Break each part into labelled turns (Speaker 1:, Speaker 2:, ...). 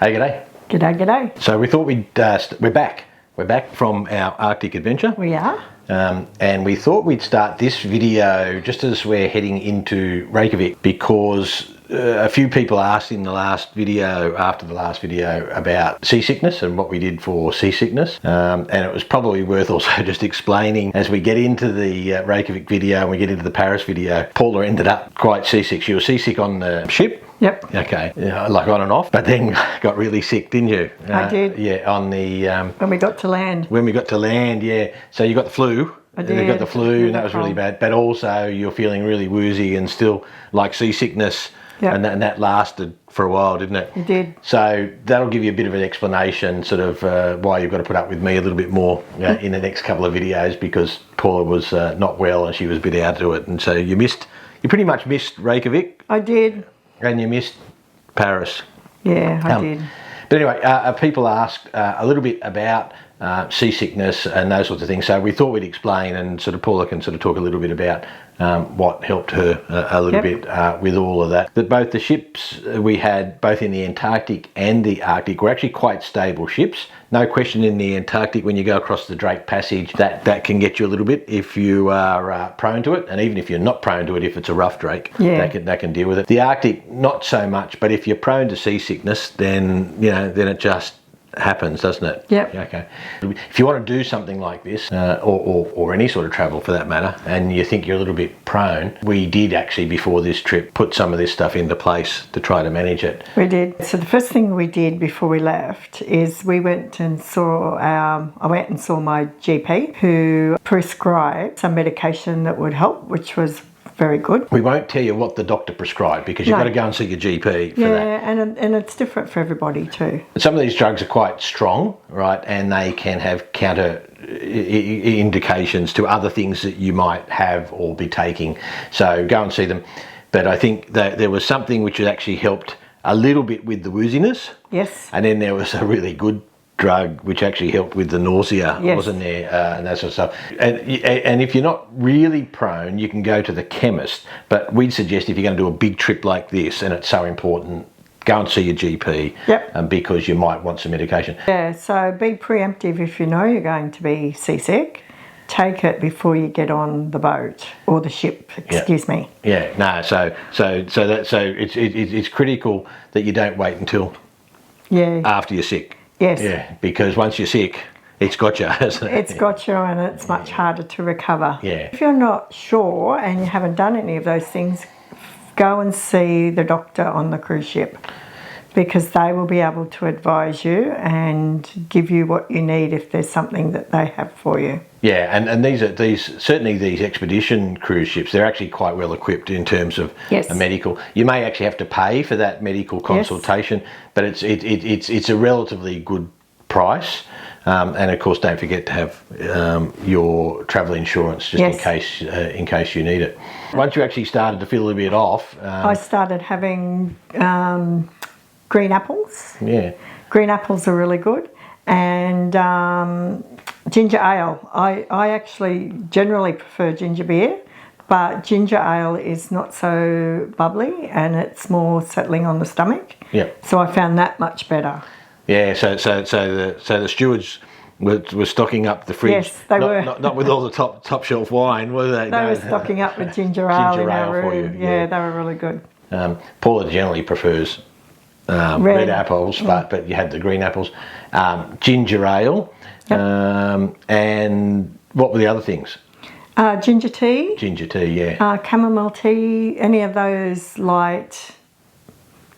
Speaker 1: Hey, g'day.
Speaker 2: G'day, g'day.
Speaker 1: So we thought we're back. We're back from our Arctic adventure.
Speaker 2: We are.
Speaker 1: And we thought we'd start this video just as we're heading into Reykjavik, because a few people asked in the last video, after the last video, about seasickness and what we did for seasickness. And it was probably worth also just explaining, as we get into the Reykjavik video and we get into the Paris video, Paula ended up quite seasick. She was seasick on the ship.
Speaker 2: Yep.
Speaker 1: Okay, like on and off, but then got really sick, didn't you?
Speaker 2: I did.
Speaker 1: Yeah, on the...
Speaker 2: when we got to land.
Speaker 1: When we got to land, yeah. So you got the flu.
Speaker 2: I did.
Speaker 1: You got the flu, and that was really bad. But also you're feeling really woozy and still like seasickness.
Speaker 2: Yep.
Speaker 1: And that lasted for a while, didn't it?
Speaker 2: It did.
Speaker 1: So that'll give you a bit of an explanation, sort of why you've got to put up with me a little bit more in the next couple of videos, because Paula was not well and she was a bit out to it. And so you pretty much missed Reykjavik.
Speaker 2: I did.
Speaker 1: And you missed Paris.
Speaker 2: Yeah, I did.
Speaker 1: But anyway, people asked a little bit about seasickness and those sorts of things. So we thought we'd explain, and sort of Paula can sort of talk a little bit about what helped her a little bit with all of that. That both the ships we had, both in the Antarctic and the Arctic, were actually quite stable ships. No question, in the Antarctic, when you go across the Drake Passage, that can get you a little bit if you are prone to it, and even if you're not prone to it, if it's a rough Drake, that can deal with it. The Arctic, not so much, but if you're prone to seasickness, then then it just happens, doesn't it?
Speaker 2: Yep.
Speaker 1: Okay. If you want to do something like this, or any sort of travel for that matter, and you think you're a little bit prone, we did actually, before this trip, put some of this stuff into place to try to manage it.
Speaker 2: We did. So the first thing we did before we left is we went and saw I went and saw my GP, who prescribed some medication that would help, which was very good.
Speaker 1: We won't tell you what the doctor prescribed, because you've got to go and see your GP for that.
Speaker 2: Yeah, and it's different for everybody too.
Speaker 1: Some of these drugs are quite strong, right, and they can have counter indications to other things that you might have or be taking. So go and see them. But I think that there was something which actually helped a little bit with the wooziness.
Speaker 2: Yes.
Speaker 1: And then there was a really good drug which actually helped with the nausea, wasn't there, and that sort of stuff. And if you're not really prone, you can go to the chemist, but we'd suggest, if you're going to do a big trip like this and it's so important, go and see your GP, because you might want some medication. Yeah,
Speaker 2: so be preemptive. If you know you're going to be seasick, take it before you get on the boat or the ship, excuse me.
Speaker 1: Yeah, no, so it's critical that you don't wait until after you're sick.
Speaker 2: Yes.
Speaker 1: Yeah, because once you're sick, it's got you, hasn't it?
Speaker 2: It's got you, and it's much harder to recover.
Speaker 1: Yeah.
Speaker 2: If you're not sure and you haven't done any of those things, go and see the doctor on the cruise ship, because they will be able to advise you and give you what you need if there's something that they have for you.
Speaker 1: Yeah, and certainly these expedition cruise ships, they're actually quite well equipped in terms of a medical. You may actually have to pay for that medical consultation, but it's a relatively good price. And of course, don't forget to have your travel insurance just in case you need it. Once you actually started to feel a little bit off,
Speaker 2: I started having green apples.
Speaker 1: Yeah,
Speaker 2: green apples are really good, and ginger ale. I actually generally prefer ginger beer, but ginger ale is not so bubbly and it's more settling on the stomach.
Speaker 1: Yeah.
Speaker 2: So I found that much better.
Speaker 1: Yeah. So the stewards were stocking up the fridge.
Speaker 2: Yes, they were.
Speaker 1: Not with all the top shelf wine, were they?
Speaker 2: They were stocking up with ginger ale in our room. For you. Yeah, they were really good.
Speaker 1: Paula generally prefers red apples, but you had the green apples. Ginger ale. And what were the other things?
Speaker 2: Ginger tea.
Speaker 1: Ginger tea, yeah.
Speaker 2: Chamomile tea, any of those light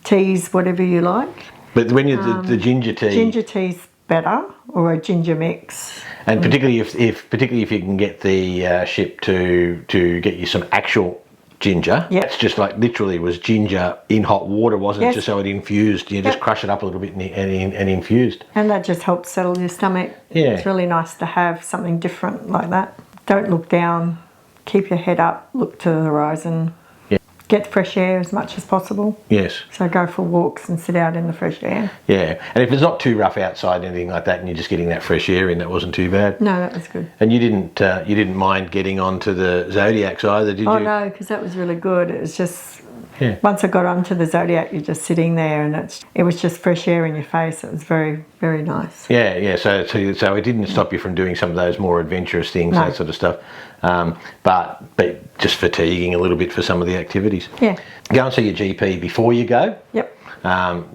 Speaker 2: teas, whatever you like.
Speaker 1: But when you the ginger tea...
Speaker 2: Ginger tea's better, or a ginger mix.
Speaker 1: And particularly if you can get the ship to get you some actual ginger.
Speaker 2: Yep.
Speaker 1: It's just like literally was ginger in hot water, wasn't it? Just so it infused. You just crush it up a little bit and infused.
Speaker 2: And that just helps settle your stomach.
Speaker 1: Yeah.
Speaker 2: It's really nice to have something different like that. Don't look down. Keep your head up. Look to the horizon.
Speaker 1: Yeah.
Speaker 2: Get fresh air as much as possible.
Speaker 1: Yes.
Speaker 2: So go for walks and sit out in the fresh air.
Speaker 1: Yeah. And if it's not too rough outside, anything like that, and you're just getting that fresh air in, that wasn't too bad.
Speaker 2: No, that was good.
Speaker 1: And you didn't mind getting onto the Zodiacs either, did you?
Speaker 2: Oh no, because that was really good. It was just
Speaker 1: Yeah.
Speaker 2: Once I got onto the Zodiac, you're just sitting there, and it was just fresh air in your face. It was very, very nice.
Speaker 1: Yeah, yeah. So it didn't stop you from doing some of those more adventurous things, that sort of stuff. But just fatiguing a little bit for some of the activities.
Speaker 2: Yeah.
Speaker 1: Go and see your GP before you go.
Speaker 2: Yep.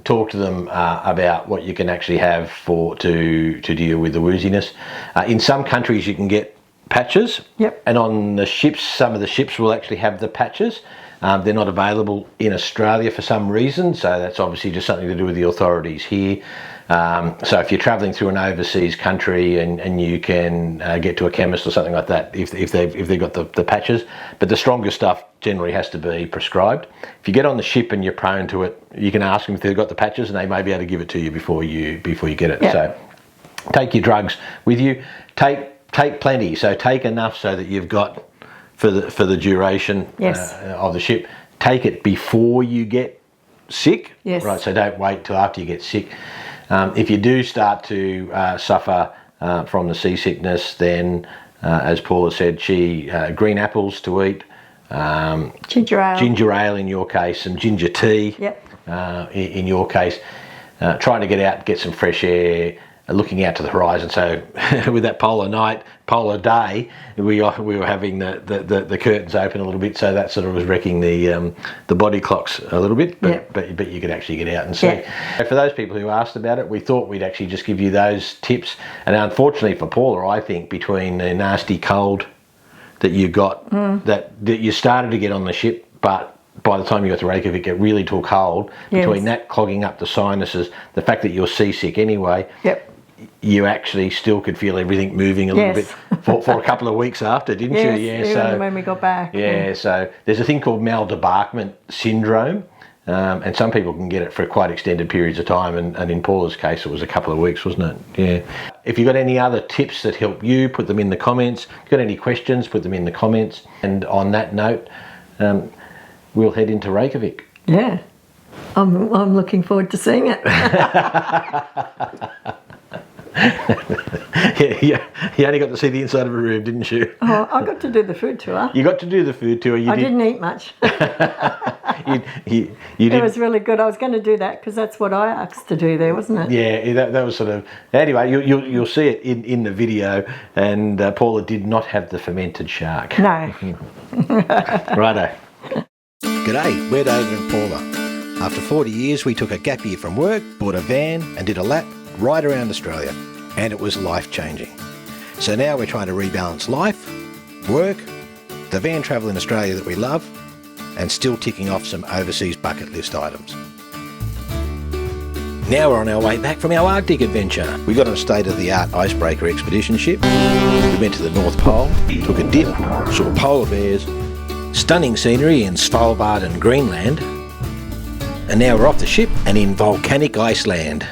Speaker 1: Talk to them about what you can actually have to deal with the wooziness. In some countries, you can get patches.
Speaker 2: Yep.
Speaker 1: And on the ships, some of the ships will actually have the patches. They're not available in Australia for some reason, so that's obviously just something to do with the authorities here. So if you're travelling through an overseas country and you can get to a chemist or something like that, if they've got the patches, but the stronger stuff generally has to be prescribed. If you get on the ship and you're prone to it, you can ask them if they've got the patches, and they may be able to give it to you before you get it.
Speaker 2: Yeah.
Speaker 1: So take your drugs with you. Take plenty. So take enough so that you've got for the duration of the ship. Take it before you get sick.
Speaker 2: Yes.
Speaker 1: Right. So don't wait till after you get sick. If you do start to suffer from the seasickness, then as Paula said, green apples to eat. Ginger ale in your case, and ginger tea.
Speaker 2: Yep.
Speaker 1: In your case, trying to get out, get some fresh air. Looking out to the horizon. So with that polar day, we were having the curtains open a little bit, so that sort of was wrecking the body clocks a little bit. But you could actually get out and see. Yeah. For those people who asked about it, we thought we'd actually just give you those tips. And unfortunately for Paula, I think between the nasty cold that you got, that you started to get on the ship, but by the time you got to Reykjavik, it really took hold.
Speaker 2: Yes.
Speaker 1: Between that clogging up the sinuses, the fact that you're seasick anyway.
Speaker 2: Yep.
Speaker 1: You actually still could feel everything moving a little bit for a couple of weeks after, didn't you?
Speaker 2: Yeah, even when we got back.
Speaker 1: Yeah, so there's a thing called maldebarkment syndrome, and some people can get it for quite extended periods of time, and in Paula's case it was a couple of weeks, wasn't it? Yeah. If you've got any other tips that help you, put them in the comments. If you've got any questions, put them in the comments. And on that note, we'll head into Reykjavik.
Speaker 2: Yeah. I'm looking forward to seeing it.
Speaker 1: Yeah, you only got to see the inside of a room, didn't you?
Speaker 2: Oh, I got to do the food tour.
Speaker 1: You got to do the food tour.
Speaker 2: I didn't eat much.
Speaker 1: you
Speaker 2: It was really good. I was going to do that because that's what I asked to do there, wasn't it?
Speaker 1: Yeah, that was sort of... Anyway, you'll see it in the video, and Paula did not have the fermented shark.
Speaker 2: No.
Speaker 1: Righto.
Speaker 3: G'day, we're David and Paula. After 40 years, we took a gap year from work, bought a van and did a lap right around Australia. And it was life-changing. So now we're trying to rebalance life, work, the van travel in Australia that we love, and still ticking off some overseas bucket list items. Now we're on our way back from our Arctic adventure. We got on a state-of-the-art icebreaker expedition ship. We went to the North Pole, took a dip, saw polar bears, stunning scenery in Svalbard and Greenland, and now we're off the ship and in volcanic Iceland.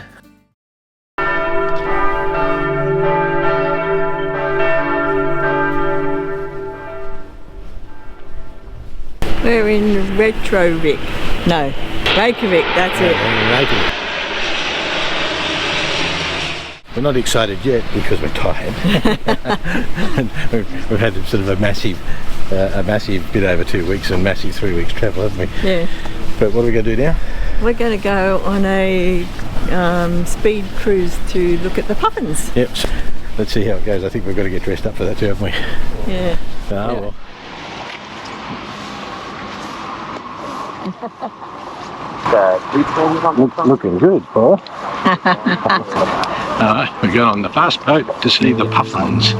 Speaker 2: We're in Reykjavik. No, Reykjavik, that's it.
Speaker 1: Reykjavik. We're not excited yet because we're tired. And we've had sort of a massive bit over 2 weeks and massive 3 weeks travel, haven't we?
Speaker 2: Yeah.
Speaker 1: But what are we going to do now?
Speaker 2: We're going to go on a speed cruise to look at the Puffins.
Speaker 1: Yep. So let's see how it goes. I think we've got to get dressed up for that too, haven't we?
Speaker 2: Yeah.
Speaker 1: Well. Looking good, Paula. Alright, we're going on the fast boat to see the Puffins.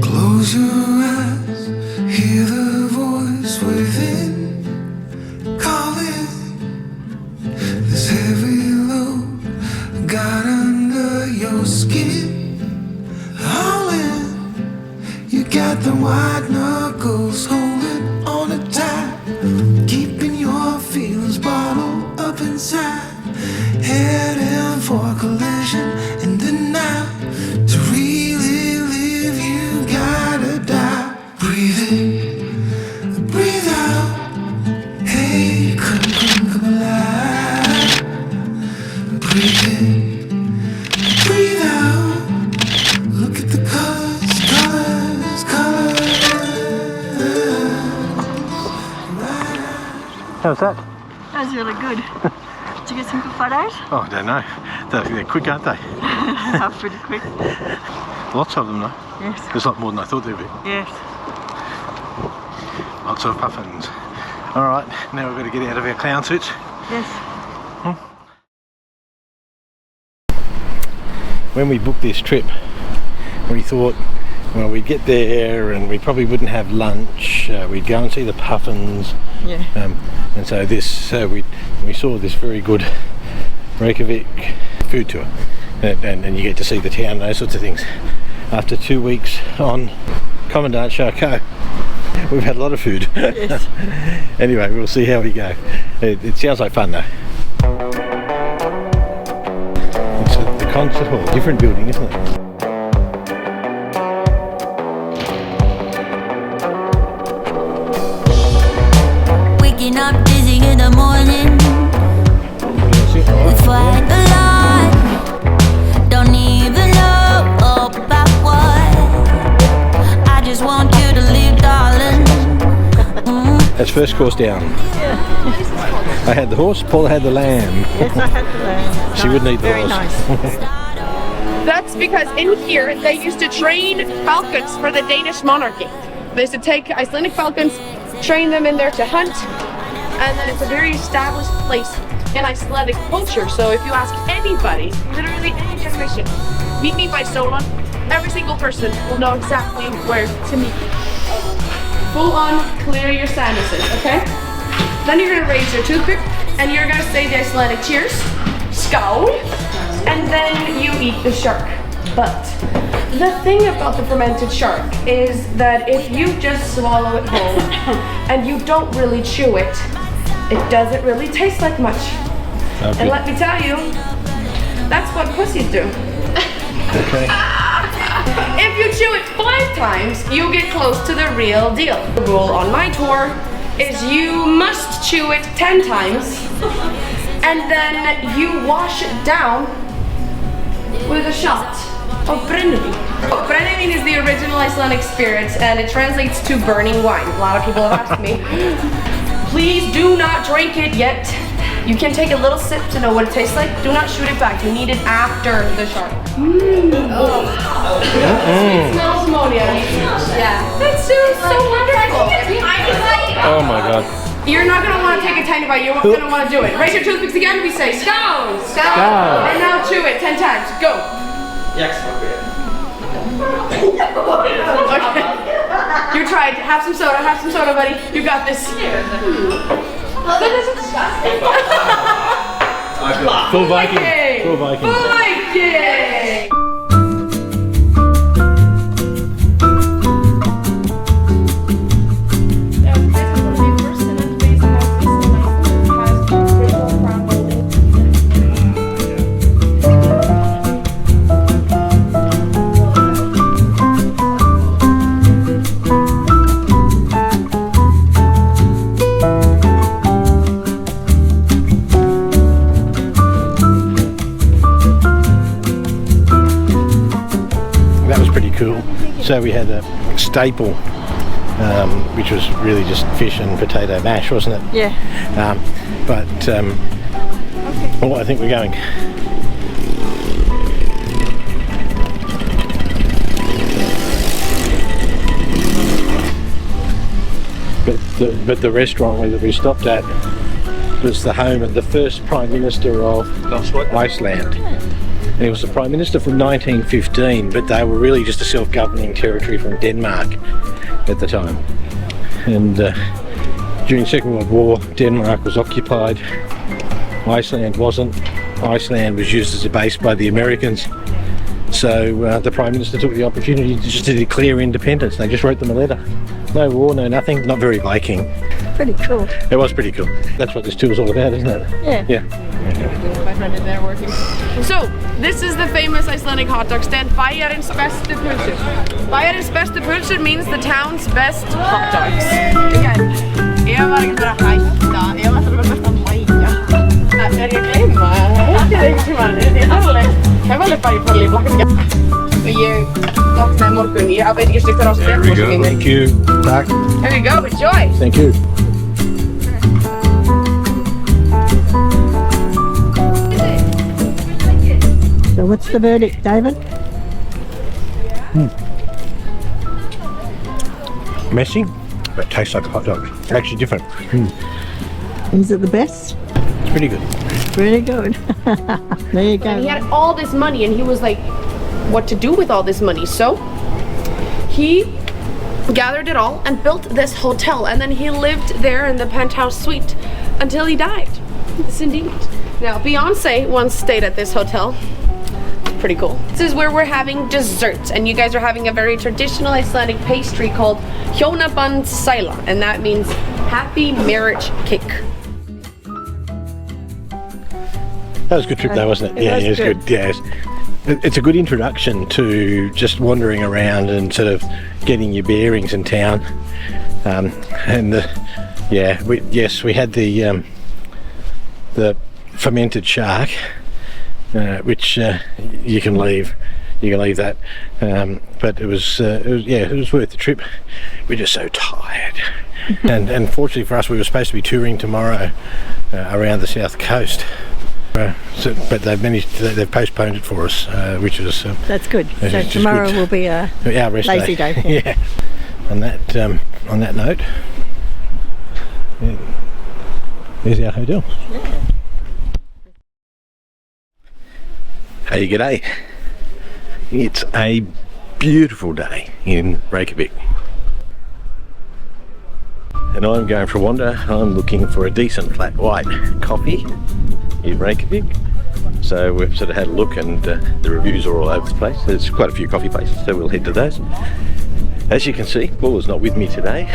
Speaker 4: Close your eyes, hear the voice within calling. This heavy load got under your skin, hauling. You got the white knuckles holding on it tight, keeping your feelings bottled up inside. Heading for collision in the night. To really live, you gotta die. Breathe in, breathe out. Hey, come alive.
Speaker 1: How's that?
Speaker 2: That was really good. Did you get some good photos?
Speaker 1: Oh, I don't know. They're quick, aren't they?
Speaker 2: They're pretty quick.
Speaker 1: Lots of them, though.
Speaker 2: Yes.
Speaker 1: There's a lot more than I thought there'd be.
Speaker 2: Yes.
Speaker 1: Lots of puffins. All right, now we've got to get out of our clown suits.
Speaker 2: Yes.
Speaker 1: When we booked this trip, we thought, well, we'd get there and we probably wouldn't have lunch. We'd go and see the puffins.
Speaker 2: Yeah.
Speaker 1: And so we saw this very good Reykjavik food tour, and you get to see the town and those sorts of things. After 2 weeks on Commandant Charcot, we've had a lot of food.
Speaker 2: Yes.
Speaker 1: Anyway, we'll see how we go. It sounds like fun though. It's the concert hall, different building, isn't it?
Speaker 5: Waking up dizzy in the morning. We fight a lot. Don't even know about what. I just want you to leave, darling.
Speaker 1: That's first course down.
Speaker 2: Yeah.
Speaker 1: I had the horse, Paula had the lamb.
Speaker 2: Yes, I had the lamb.
Speaker 1: She wouldn't eat the
Speaker 2: Very
Speaker 1: horse.
Speaker 2: nice.
Speaker 6: That's because in here they used to train falcons for the Danish monarchy. They used to take Icelandic falcons, train them in there to hunt, and then it's a very established place in Icelandic culture. So if you ask anybody, literally any generation, meet me by Solon, every single person will know exactly where to meet me. Full on clear your sinuses, okay? Then you're gonna raise your toothpick and you're gonna say the Icelandic cheers, skål, and then you eat the shark. But the thing about the fermented shark is that if you just swallow it whole and you don't really chew it, it doesn't really taste like much.
Speaker 1: Okay.
Speaker 6: And let me tell you, that's what pussies do.
Speaker 1: Okay.
Speaker 6: If you chew it 5 times, you get close to the real deal. The rule on my tour is you must chew it 10 times and then you wash it down with a shot of brennivin. Brennivin is the original Icelandic spirit and it translates to burning wine. A lot of people have asked me. Please do not drink it yet. You can take a little sip to know what it tastes like. Do not shoot it back. You need it after the shark. Sweet smells ammonia. Yeah. That's so wonderful.
Speaker 1: Oh my god.
Speaker 6: You're not gonna want to take a tiny bite. You're gonna want to do it. Raise your toothpicks again. We say skål, skål, and now chew it 10 times. Go. Okay. You tried. Have some soda, buddy. You got this.
Speaker 1: Full Viking. Full
Speaker 6: Viking.
Speaker 1: Viking. Cool. So we had a staple, which was really just fish and potato mash, wasn't it?
Speaker 2: Yeah.
Speaker 1: Oh, I think we're going. But the restaurant that we stopped at was the home of the first Prime Minister of Iceland. And he was the Prime Minister from 1915, but they were really just a self-governing territory from Denmark at the time. And during the Second World War, Denmark was occupied, Iceland wasn't. Iceland was used as a base by the Americans. So the Prime Minister took the opportunity to declare independence. They just wrote them a letter. No war, no nothing, not very Viking.
Speaker 2: Pretty cool.
Speaker 1: It was pretty cool. That's what this tour's all about, isn't it?
Speaker 2: Yeah.
Speaker 1: Yeah.
Speaker 6: My friend in there working. So, this is the famous Icelandic hot dog stand, Bæjarins bestu pulsur. Bæjarins bestu pulsur means the town's best hot dogs. Again, ég var ekki bara að hætta, ég var bara best að mæja. Ég gleyma, þetta einhvern tímann, ég var alveg bara í fórli, blakkast ekki. Og ég vaknaði morgun, ég veit ekki stygt þar á sig.
Speaker 1: There we go, thank you. Takk.
Speaker 6: There you go, enjoy.
Speaker 1: Thank you.
Speaker 2: So what's the verdict, David?
Speaker 3: Messy, but tastes like a hot dog. Actually different.
Speaker 2: Is it the best?
Speaker 3: It's pretty good.
Speaker 2: Pretty good. There you go.
Speaker 6: And he had all this money, and he was like, what to do with all this money? So he gathered it all and built this hotel, and then he lived there in the penthouse suite until he died. Yes, indeed. Now, Beyonce once stayed at this hotel. Pretty cool. This is where we're having dessert, and you guys are having a very traditional Icelandic pastry called hjónabandssæla, and that means happy marriage cake.
Speaker 3: That was a good trip though, wasn't it?
Speaker 2: It was
Speaker 3: good. Yes. It's a good introduction to just wandering around and sort of getting your bearings in town. We had the fermented shark, which you can leave. You can leave that, but it was worth the trip. We're just so tired, and fortunately for us, we were supposed to be touring tomorrow around the south coast. But they've postponed it for us, which is
Speaker 2: That's good. So tomorrow will be a
Speaker 3: rest
Speaker 2: lazy day.
Speaker 3: Yeah. On that note, there's our hotel.
Speaker 2: Yeah.
Speaker 3: Hey, g'day. It's a beautiful day in Reykjavik, and I'm going for a wander. I'm looking for a decent flat white coffee in Reykjavik. So we've sort of had a look, and the reviews are all over the place. There's quite a few coffee places, so we'll head to those. As you can see, Paula's not with me today.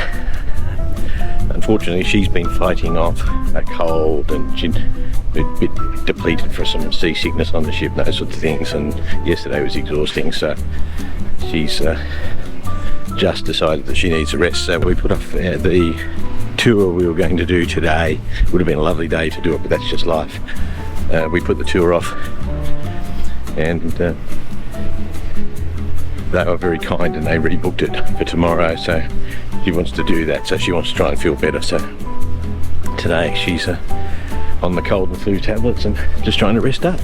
Speaker 3: Unfortunately, she's been fighting off a cold, and she's a bit depleted for some seasickness on the ship, those sorts of things, and yesterday was exhausting, so she's just decided that she needs a rest. So we put off the tour we were going to do today. It would have been a lovely day to do it, but that's just life. We put the tour off, and they were very kind, and they rebooked it for tomorrow. So she wants to do that, so she wants to try and feel better. So today she's on the cold and flu tablets and just trying to rest up.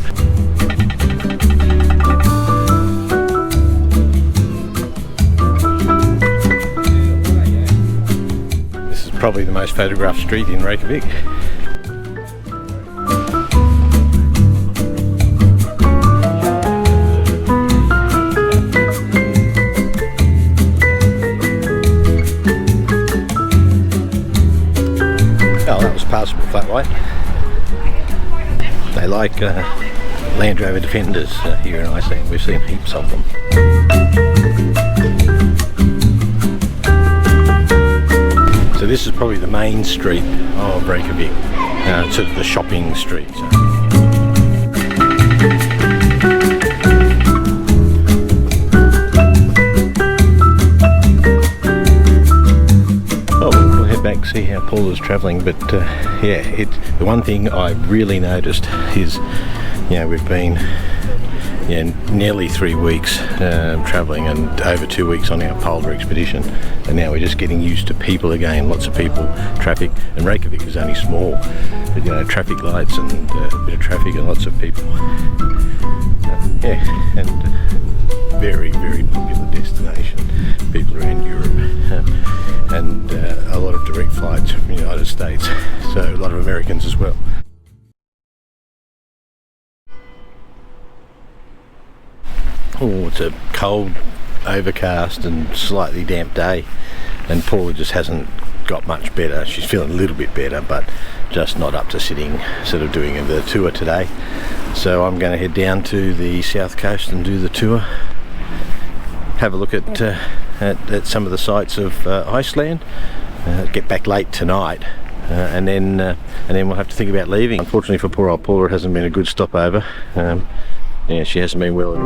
Speaker 3: This is probably the most photographed street in Reykjavik. Passable flat white. They like Land Rover Defenders here in Iceland. We've seen heaps of them. So this is probably the main street of Reykjavik, sort of the shopping street. Back, see how Paula's travelling, but the one thing I've really noticed is, we've been nearly 3 weeks travelling, and over 2 weeks on our Polar expedition, and now we're just getting used to people again. Lots of people, traffic, and Reykjavik is only small, but traffic lights and a bit of traffic and lots of people. And very, very popular destination. People around Europe. And a lot of direct flights from the United States, so a lot of Americans as well. Oh, it's a cold, overcast and slightly damp day, and Paula just hasn't got much better. She's feeling a little bit better, but just not up to sitting, sort of doing the tour today. So I'm going to head down to the south coast and do the tour. Have a look at some of the sights of Iceland. Get back late tonight, and then we'll have to think about leaving. Unfortunately for poor old Paula, it hasn't been a good stopover. She hasn't been well at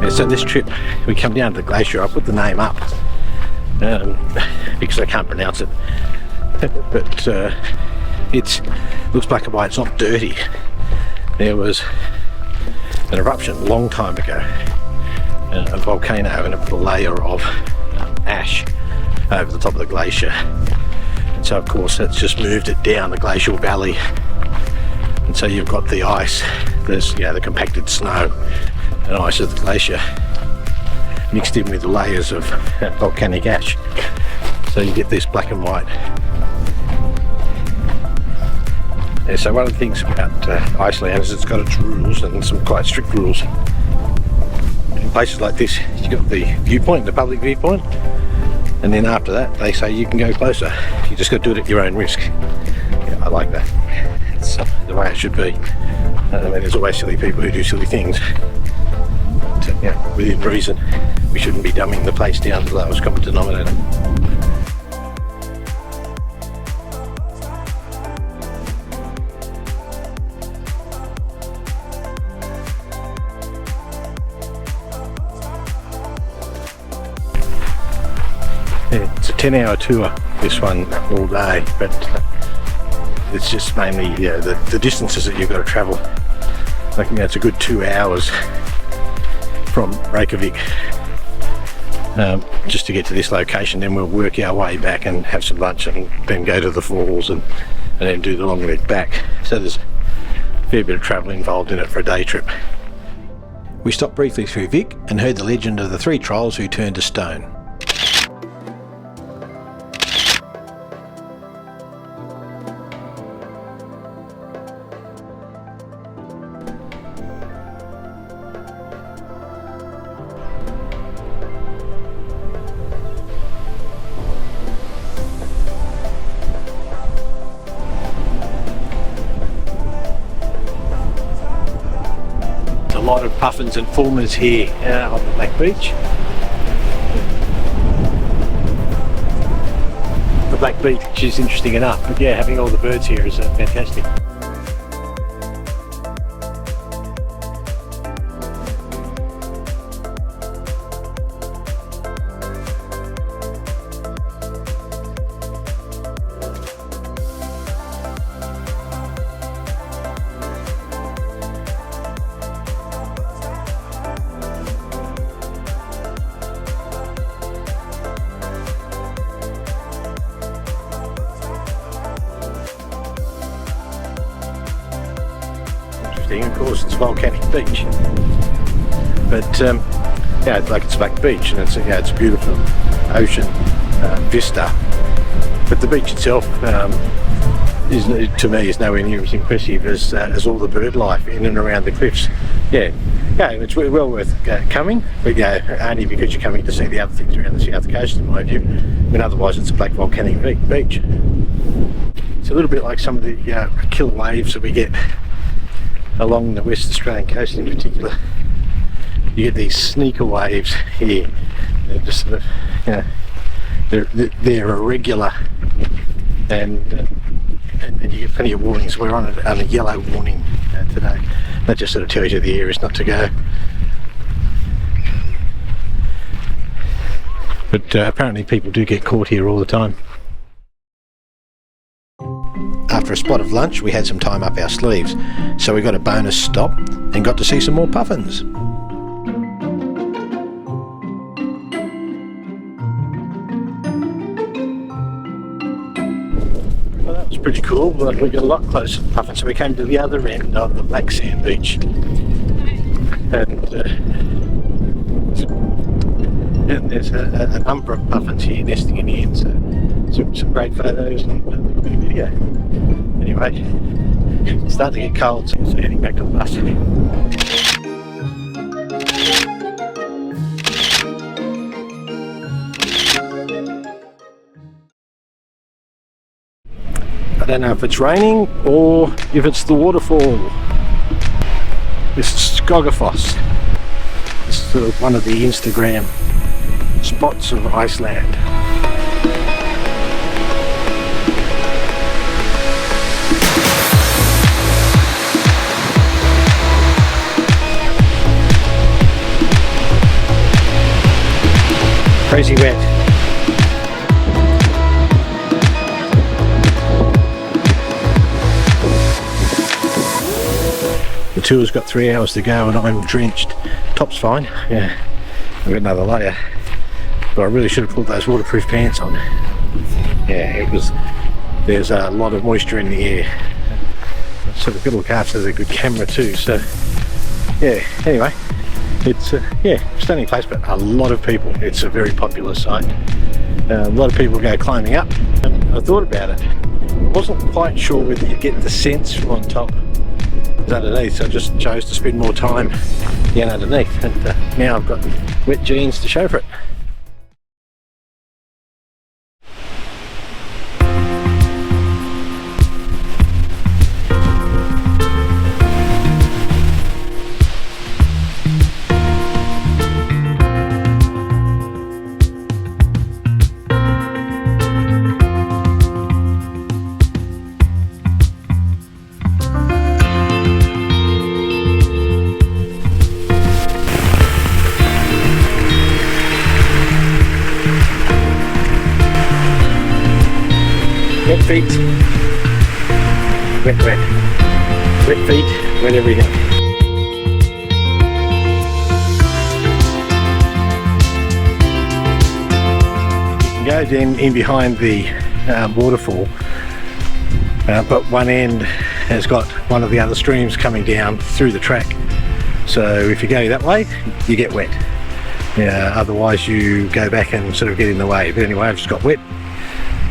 Speaker 3: all. So this trip, we come down to the glacier. I put the name up because I can't pronounce it, but it looks black and white. It's not dirty. There was an eruption a long time ago, a volcano, and it put a layer of ash over the top of the glacier, and so of course that's just moved it down the glacial valley, and so you've got the ice there's the compacted snow and ice of the glacier mixed in with layers of volcanic ash, so you get this black and white. Yeah, so one of the things about Iceland is it's got its rules, and some quite strict rules. In places like this, you've got the viewpoint, the public viewpoint, and then after that they say you can go closer. You just got to do it at your own risk. Yeah, I like that. It's the way it should be. I mean, there's always silly people who do silly things. So, within reason, we shouldn't be dumbing the place down to the lowest common denominator. Yeah, it's a 10-hour tour, this one, all day, but it's just mainly the distances that you've got to travel. I think that's a good 2 hours from Reykjavik just to get to this location. Then we'll work our way back and have some lunch and then go to the falls and then do the long leg back. So there's a fair bit of travel involved in it for a day trip. We stopped briefly through Vik and heard the legend of the 3 trolls who turned to stone. A lot of puffins and fulmars here on the Black Beach. The Black Beach is interesting enough, but yeah, having all the birds here is fantastic. Of course, it's a volcanic beach, but like it's Black Beach, and it's a beautiful ocean vista. But the beach itself to me is nowhere near as impressive as all the bird life in and around the cliffs. It's well worth coming, but only because you're coming to see the other things around the south coast, in my view. I mean, otherwise it's a black volcanic beach. It's a little bit like some of the killer waves that we get along the West Australian coast in particular. You get these sneaker waves here. They're just sort of, they're irregular, and you get plenty of warnings. We're on a yellow warning today. That just sort of tells you the area is not to go. But apparently people do get caught here all the time. After a spot of lunch, we had some time up our sleeves, so we got a bonus stop and got to see some more puffins. Well, that was pretty cool, but we got a lot closer to puffins, so we came to the other end of the black sand beach. And there's a number of puffins here nesting in the end, so some great photos and a bit of video. Anyway, it's starting to get cold, so heading back to the bus. I don't know if it's raining or if it's the waterfall. This is Skogafoss. This is sort of one of the Instagram spots of Iceland. Crazy wet. The tour's got 3 hours to go and I'm drenched. Top's fine, I've got another layer. But I really should have put those waterproof pants on. There's a lot of moisture in the air. sort of got to look after the good camera too. So yeah, anyway, it's stunning place, but a lot of people. It's a very popular site. A lot of people go climbing up. I thought about it. I wasn't quite sure whether you get the sense from on top as underneath, so I just chose to spend more time down underneath, and now I've got wet jeans to show for it. Wet feet, wet, wet feet, wet everything. You can go then in behind the waterfall, but one end has got one of the other streams coming down through the track. So if you go that way, you get wet. Otherwise you go back and sort of get in the way. But anyway, I've just got wet.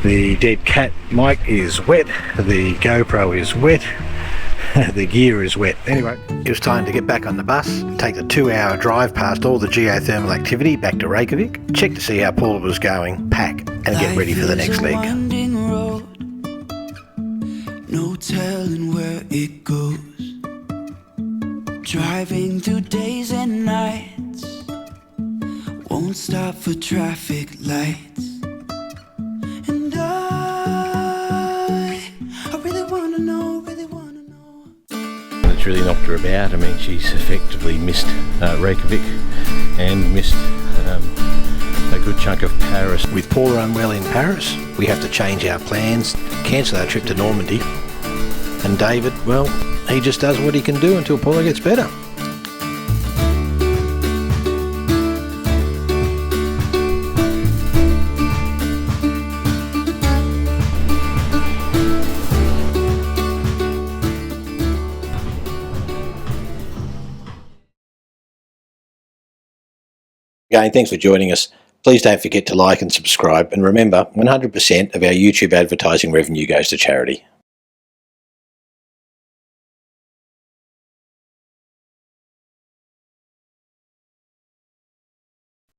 Speaker 3: The dead cat mic is wet, the GoPro is wet, the gear is wet. Anyway, it was time to get back on the bus, take the 2-hour drive past all the geothermal activity back to Reykjavik, check to see how Paula was going, pack and get ready for the next leg.
Speaker 4: No telling where it goes. Driving through days and nights, won't stop for traffic lights.
Speaker 1: It's really knocked her about. I mean, she's effectively missed Reykjavik and missed a good chunk of Paris.
Speaker 3: With Paula unwell in Paris, we have to change our plans, cancel our trip to Normandy. And David, well, he just does what he can do until Paula gets better. Again, thanks for joining us. Please don't forget to like and subscribe, and remember, 100% of our YouTube advertising revenue goes to charity.